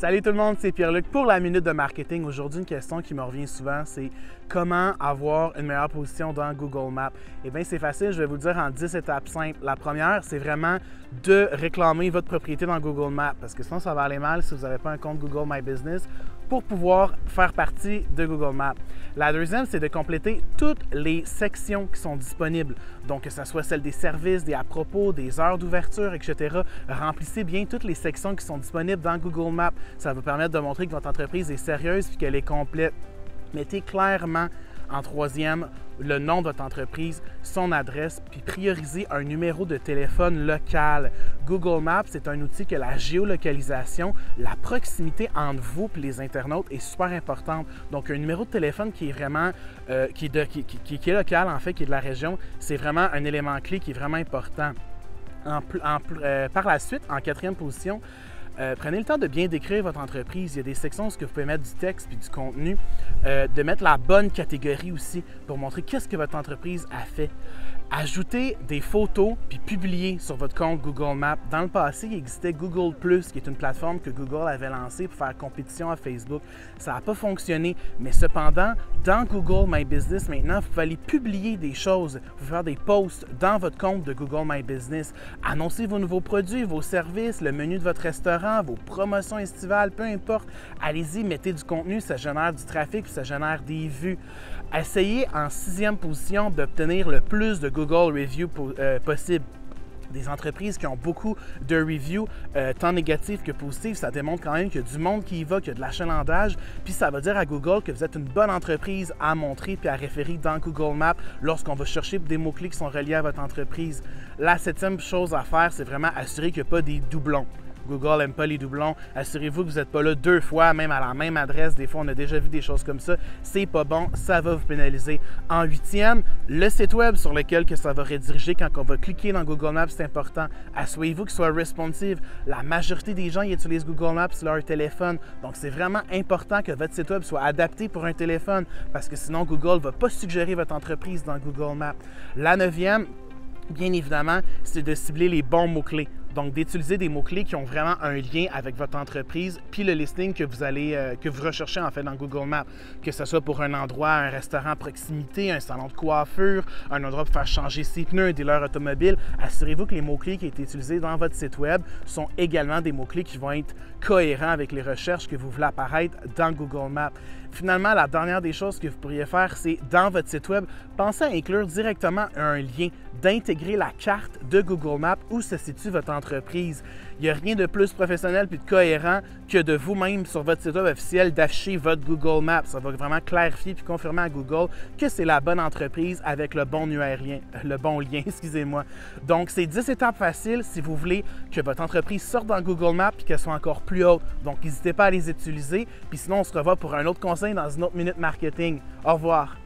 Salut tout le monde, c'est Pierre-Luc pour la Minute de Marketing. Aujourd'hui, une question qui me revient souvent, c'est comment avoir une meilleure position dans Google Maps? Eh bien, c'est facile, je vais vous le dire en 10 étapes simples. La première, c'est vraiment de réclamer votre propriété dans Google Maps parce que sinon, ça va aller mal si vous n'avez pas un compte Google My Business pour pouvoir faire partie de Google Maps. La deuxième, c'est de compléter toutes les sections qui sont disponibles. Donc, que ce soit celle des services, des à propos, des heures d'ouverture, etc. Remplissez bien toutes les sections qui sont disponibles dans Google Maps. Ça va vous permettre de montrer que votre entreprise est sérieuse et qu'elle est complète. Mettez clairement en troisième le nom de votre entreprise, son adresse, puis priorisez un numéro de téléphone local. Google Maps, c'est un outil que la géolocalisation, la proximité entre vous et les internautes est super importante. Donc, un numéro de téléphone qui est vraiment, qui est local, en fait, qui est de la région, c'est vraiment un élément clé qui est vraiment important. Par la suite, en quatrième position, prenez le temps de bien décrire votre entreprise. Il y a des sections où vous pouvez mettre du texte puis du contenu, de mettre la bonne catégorie aussi pour montrer qu'est-ce que votre entreprise a fait. Ajoutez des photos puis publiez sur votre compte Google Maps. Dans le passé, il existait Google+, qui est une plateforme que Google avait lancée pour faire compétition à Facebook. Ça n'a pas fonctionné, mais cependant, dans Google My Business, maintenant, vous pouvez aller publier des choses. Vous pouvez faire des posts dans votre compte de Google My Business. Annoncez vos nouveaux produits, vos services, le menu de votre restaurant, vos promotions estivales, peu importe. Allez-y, mettez du contenu, ça génère du trafic puis ça génère des vues. Essayez en sixième position d'obtenir le plus de Google Review possible. Des entreprises qui ont beaucoup de reviews, tant négatifs que positifs, ça démontre quand même qu'il y a du monde qui y va, qu'il y a de l'achalandage, puis ça va dire à Google que vous êtes une bonne entreprise à montrer puis à référer dans Google Maps lorsqu'on va chercher des mots-clés qui sont reliés à votre entreprise. La septième chose à faire, c'est vraiment assurer qu'il n'y a pas des doublons. Google n'aime pas les doublons. Assurez-vous que vous n'êtes pas là deux fois, même à la même adresse. Des fois, on a déjà vu des choses comme ça. C'est pas bon, ça va vous pénaliser. En huitième, le site web sur lequel que ça va rediriger quand on va cliquer dans Google Maps, c'est important. Assurez-vous qu'il soit responsive. La majorité des gens ils utilisent Google Maps sur leur téléphone. Donc, c'est vraiment important que votre site web soit adapté pour un téléphone parce que sinon, Google ne va pas suggérer votre entreprise dans Google Maps. La neuvième, bien évidemment, c'est de cibler les bons mots-clés. Donc, d'utiliser des mots-clés qui ont vraiment un lien avec votre entreprise, puis le listing que vous recherchez en fait dans Google Maps, que ce soit pour un endroit, un restaurant à proximité, un salon de coiffure, un endroit pour faire changer ses pneus, un dealer automobile. Assurez-vous que les mots-clés qui ont été utilisés dans votre site web sont également des mots-clés qui vont être cohérents avec les recherches que vous voulez apparaître dans Google Maps. Finalement, la dernière des choses que vous pourriez faire, c'est dans votre site web, pensez à inclure directement un lien, d'intégrer la carte de Google Maps où se situe votre entreprise. Il n'y a rien de plus professionnel puis de cohérent que de vous-même sur votre site web officiel d'afficher votre Google Maps. Ça va vraiment clarifier puis confirmer à Google que c'est la bonne entreprise avec le bon lien, excusez-moi. Donc, c'est 10 étapes faciles si vous voulez que votre entreprise sorte dans Google Maps et qu'elle soit encore plus haute. Donc, n'hésitez pas à les utiliser. Puis sinon, on se revoit pour un autre conseil dans une autre minute marketing. Au revoir.